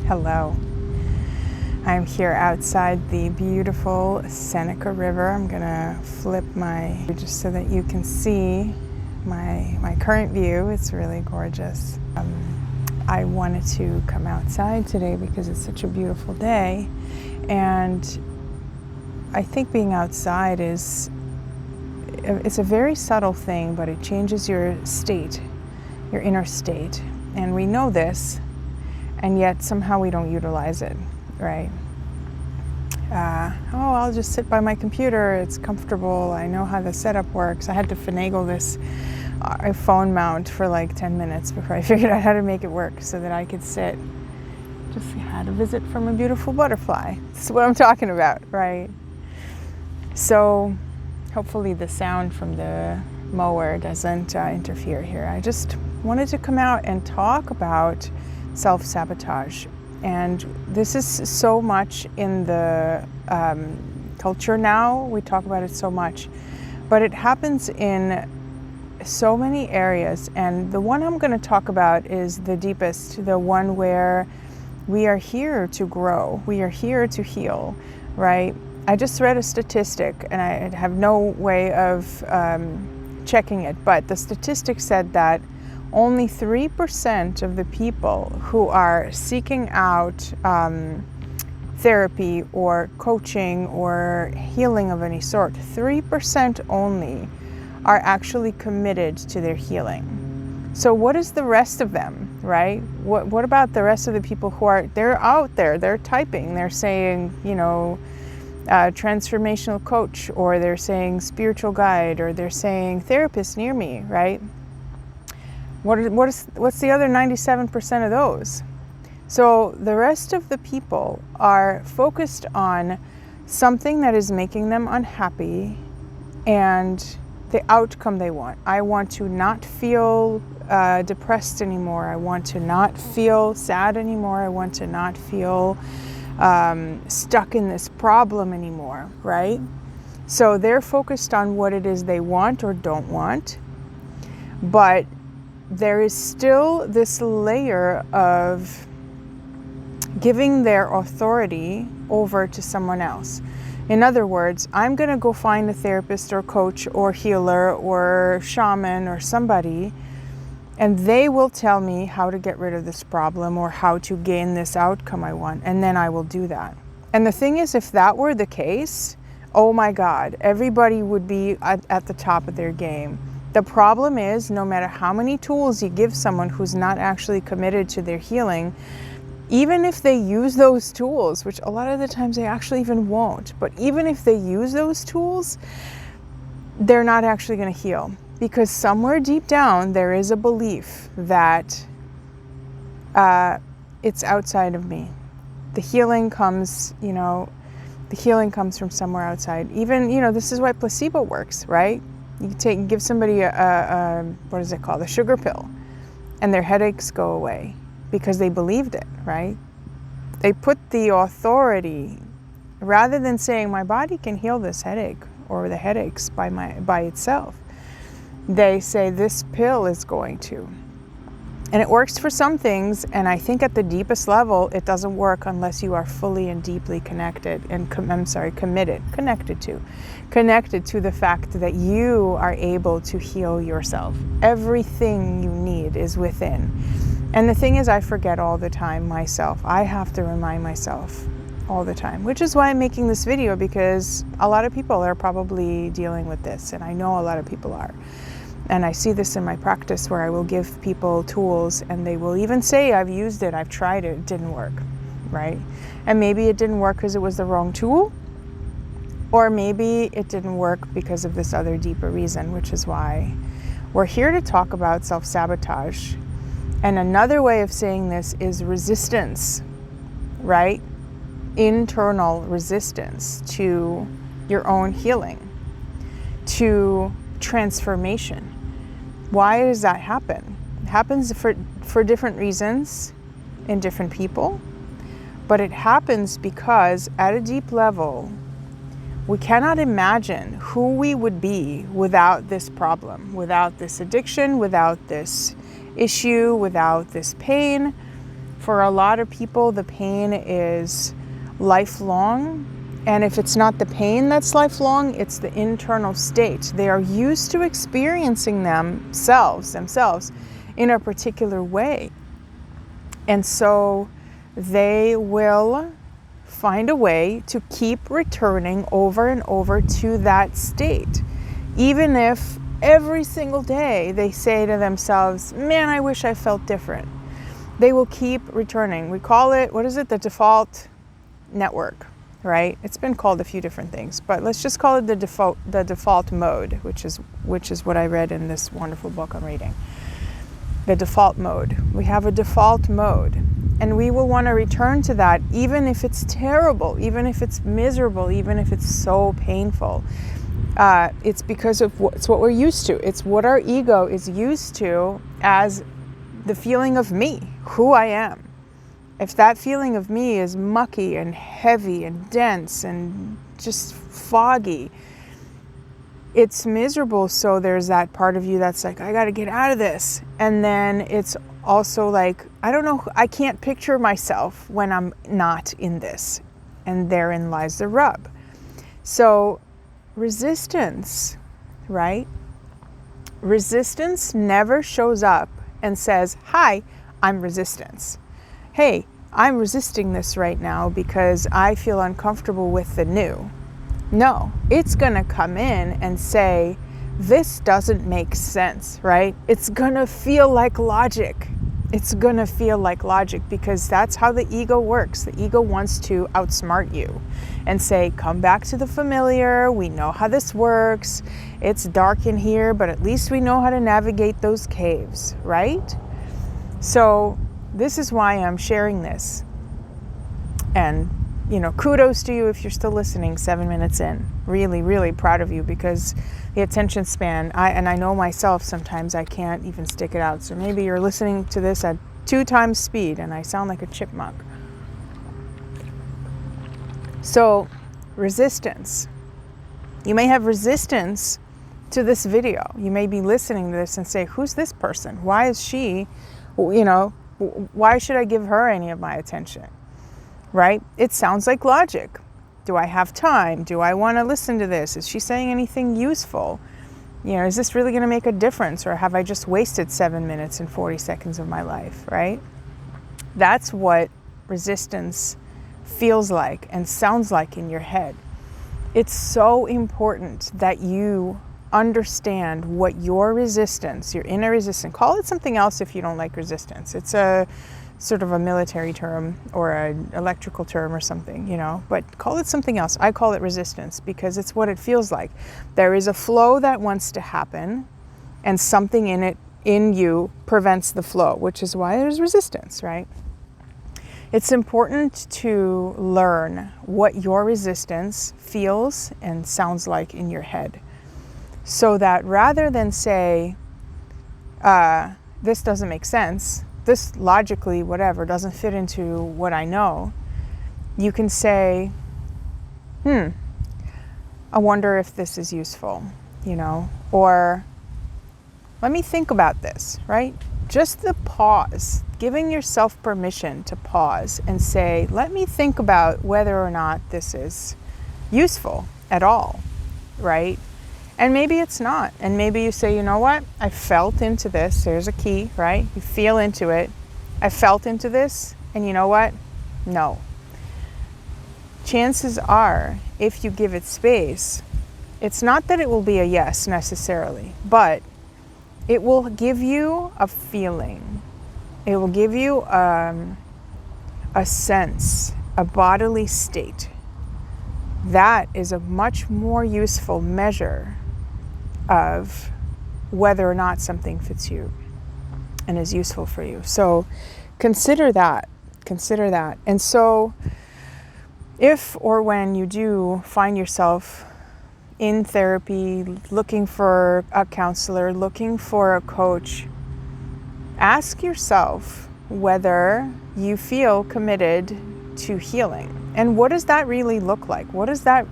Hello. I'm here outside the beautiful Seneca River. I'm gonna flip just so that you can see my current view. It's really gorgeous. I wanted to come outside today because it's such a beautiful day, and I think being outside it's a very subtle thing, but it changes your state, your inner state. And we know this, and yet somehow we don't utilize it, right? I'll just sit by my computer, it's comfortable, I know how the setup works. I had to finagle this phone mount for like 10 minutes before I figured out how to make it work so that I could sit. Just had a visit from a beautiful butterfly. That's what I'm talking about, right? So hopefully the sound from the mower doesn't interfere here. I just wanted to come out and talk about self-sabotage. And this is so much in the culture now. We talk about it so much, but it happens in so many areas. And the one I'm going to talk about is the deepest, the one where we are here to grow. We are here to heal, right? I just read a statistic, and I have no way of checking it, but the statistic said that only 3% of the people who are seeking out therapy or coaching or healing of any sort, 3% only are actually committed to their healing. So what is the rest of them, right? What about the rest of the people they're out there, they're typing, they're saying, transformational coach, or they're saying spiritual guide, or they're saying therapist near me, right? What's the other 97% of those? So the rest of the people are focused on something that is making them unhappy and the outcome they want. I want to not feel depressed anymore. I want to not feel sad anymore. I want to not feel stuck in this problem anymore, right? So they're focused on what it is they want or don't want, but there is still this layer of giving their authority over to someone else. In other words, I'm going to go find a therapist or coach or healer or shaman or somebody, and they will tell me how to get rid of this problem or how to gain this outcome I want, and then I will do that. And the thing is, if that were the case, oh my God, everybody would be at the top of their game. The problem is, no matter how many tools you give someone who's not actually committed to their healing, even if they use those tools, which a lot of the times they actually even won't, but even if they use those tools, they're not actually going to heal. Because somewhere deep down, there is a belief that it's outside of me. The healing comes, from somewhere outside. Even, this is why placebo works, right? You give somebody what is it called? A sugar pill, and their headaches go away because they believed it, right? They put the authority, rather than saying my body can heal this headache or the headaches by itself, they say this pill is going to. And it works for some things, and I think at the deepest level, it doesn't work unless you are fully and deeply connected and connected to the fact that you are able to heal yourself. Everything you need is within. And the thing is, I forget all the time myself. I have to remind myself all the time, which is why I'm making this video, because a lot of people are probably dealing with this, and I know a lot of people are. And I see this in my practice where I will give people tools and they will even say, I've used it, I've tried it, it didn't work, right? And maybe it didn't work because it was the wrong tool, or maybe it didn't work because of this other deeper reason, which is why we're here to talk about self-sabotage. And another way of saying this is resistance, right? Internal resistance to your own healing, to transformation. Why does that happen? It happens for different reasons in different people, but it happens because at a deep level, we cannot imagine who we would be without this problem, without this addiction, without this issue, without this pain. for a lot of people, the pain is lifelong. And if it's not the pain that's lifelong, it's the internal state. They are used to experiencing themselves in a particular way. And so they will find a way to keep returning over and over to that state. Even if every single day they say to themselves, man, I wish I felt different. They will keep returning. We call it, the default network, right? It's been called a few different things, but let's just call it the default mode, which is what I read in this wonderful book I'm reading. The default mode. We have a default mode, and we will want to return to that even if it's terrible, even if it's miserable, even if it's so painful. It's because of it's what we're used to. It's what our ego is used to as the feeling of me, who I am. If that feeling of me is mucky and heavy and dense and just foggy, it's miserable. So there's that part of you that's like, I got to get out of this. And then it's also like, I don't know, I can't picture myself when I'm not in this. And therein lies the rub. So resistance, right? Resistance never shows up and says, hi, I'm resistance. Hey, I'm resisting this right now because I feel uncomfortable with the new. No, it's going to come in and say, this doesn't make sense, right? It's going to feel like logic. It's going to feel like logic because that's how the ego works. The ego wants to outsmart you and say, come back to the familiar. We know how this works. It's dark in here, but at least we know how to navigate those caves, right? So this is why I'm sharing this. And, kudos to you if you're still listening 7 minutes in. Really, really proud of you because the attention span, I know myself sometimes I can't even stick it out. So maybe you're listening to this at 2 times speed and I sound like a chipmunk. So, resistance. You may have resistance to this video. You may be listening to this and say, who's this person? Why is she, why should I give her any of my attention? Right? It sounds like logic. Do I have time? Do I want to listen to this? Is she saying anything useful? Is this really going to make a difference? Or have I just wasted 7 minutes and 40 seconds of my life, right? That's what resistance feels like and sounds like in your head. It's so important that you understand what your resistance, your inner resistance, call it something else if you don't like resistance. It's a sort of a military term or an electrical term or something, but call it something else. I call it resistance because it's what it feels like. There is a flow that wants to happen and something in you prevents the flow, which is why there's resistance, right? It's important to learn what your resistance feels and sounds like in your head so that rather than say, this doesn't make sense, this logically, whatever, doesn't fit into what I know, you can say, I wonder if this is useful, or let me think about this, right? Just the pause, giving yourself permission to pause and say, let me think about whether or not this is useful at all, right? And maybe it's not. And maybe you say, you know what? I felt into this. There's a key, right? You feel into it. I felt into this. And you know what? No. Chances are, if you give it space, it's not that it will be a yes necessarily, but it will give you a feeling. It will give you a sense, a bodily state. That is a much more useful measure of whether or not something fits you and is useful for you. So consider that. And so if or when you do find yourself in therapy, looking for a counselor, looking for a coach, ask yourself whether you feel committed to healing. And what does that really look like? What does that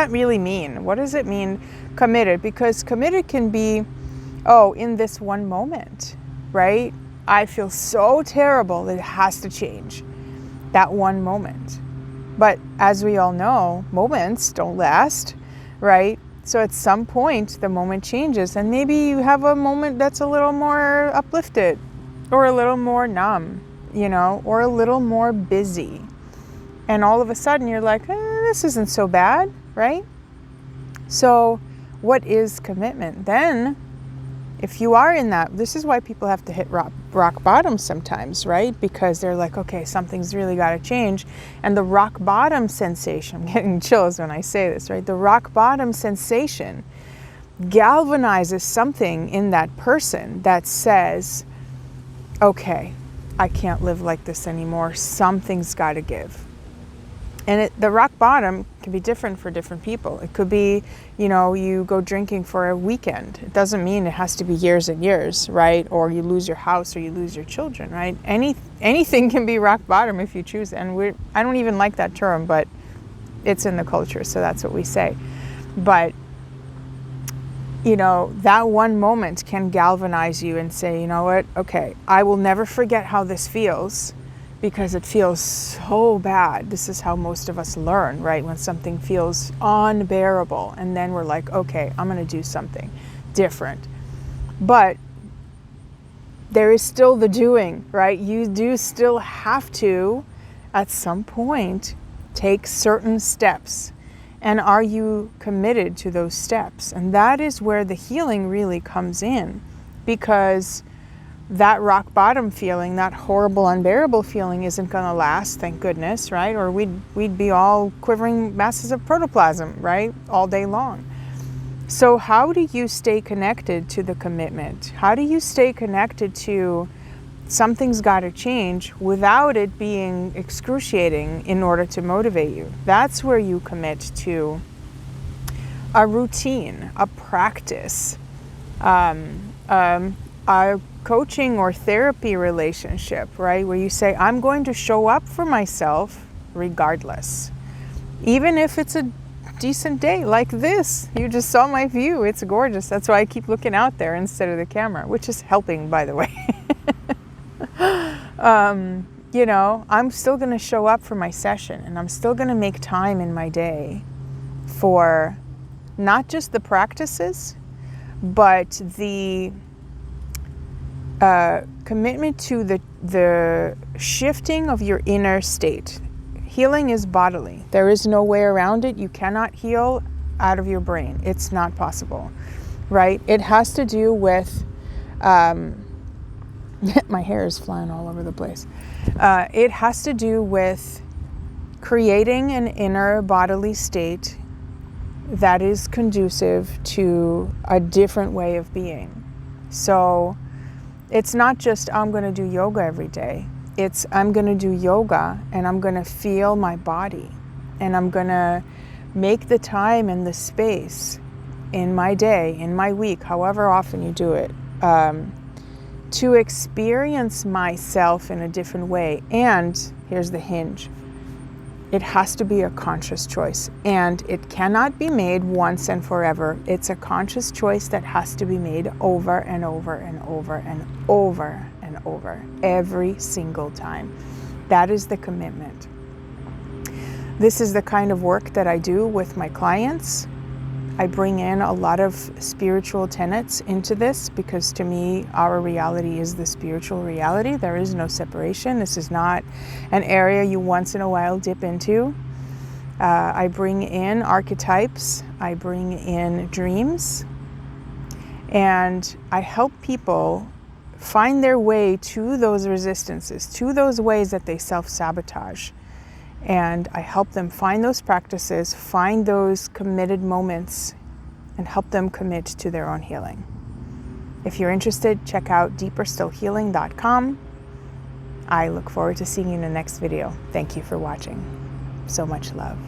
really mean? What does it mean committed? Because committed can be, in this one moment, right? I feel so terrible that it has to change. That one moment. But as we all know, moments don't last, right? So at some point, the moment changes, and maybe you have a moment that's a little more uplifted, or a little more numb, or a little more busy. And all of a sudden you're like, this isn't so bad, right? So what is commitment? Then, if you are in that, this is why people have to hit rock bottom sometimes, right? Because they're like, okay, something's really got to change. And the rock bottom sensation, I'm getting chills when I say this, right? The rock bottom sensation galvanizes something in that person that says, okay, I can't live like this anymore. Something's got to give. And the rock bottom can be different for different people. It could be, you go drinking for a weekend. It doesn't mean it has to be years and years, right? Or you lose your house or you lose your children, right? Anything can be rock bottom if you choose. And I don't even like that term, but it's in the culture, so that's what we say. But, that one moment can galvanize you and say, you know what? Okay, I will never forget how this feels. Because it feels so bad. This is how most of us learn, right? When something feels unbearable, and then we're like, okay, I'm gonna do something different. But there is still the doing, right? You do still have to, at some point, take certain steps. And are you committed to those steps? And that is where the healing really comes in, because that rock bottom feeling, that horrible, unbearable feeling isn't going to last, thank goodness, right? Or we'd be all quivering masses of protoplasm, right? All day long. So how do you stay connected to the commitment? How do you stay connected to something's got to change without it being excruciating in order to motivate you? That's where you commit to a routine, a practice, a coaching or therapy relationship, right? Where you say, I'm going to show up for myself regardless. Even if it's a decent day like this. You just saw my view. It's gorgeous. That's why I keep looking out there instead of the camera, which is helping, by the way. I'm still going to show up for my session, and I'm still going to make time in my day for not just the practices, but the commitment to the shifting of your inner state. Healing is bodily. There is no way around it. You cannot heal out of your brain. It's not possible, right? It has to do with, my hair is flying all over the place. It has to do with creating an inner bodily state that is conducive to a different way of being. So it's not just, I'm going to do yoga every day. It's, I'm going to do yoga and I'm going to feel my body, and I'm going to make the time and the space in my day, in my week, however often you do it, to experience myself in a different way. And here's the hinge. It has to be a conscious choice, and it cannot be made once and forever. It's a conscious choice that has to be made over and over and over and over and over every single time. That is the commitment. This is the kind of work that I do with my clients. I bring in a lot of spiritual tenets into this, because to me, our reality is the spiritual reality. There is no separation. This is not an area you once in a while dip into. I bring in archetypes. I bring in dreams. And I help people find their way to those resistances, to those ways that they self-sabotage. And I help them find those practices, find those committed moments, and help them commit to their own healing. If you're interested, check out deeperstillhealing.com. I look forward to seeing you in the next video. Thank you for watching. So much love.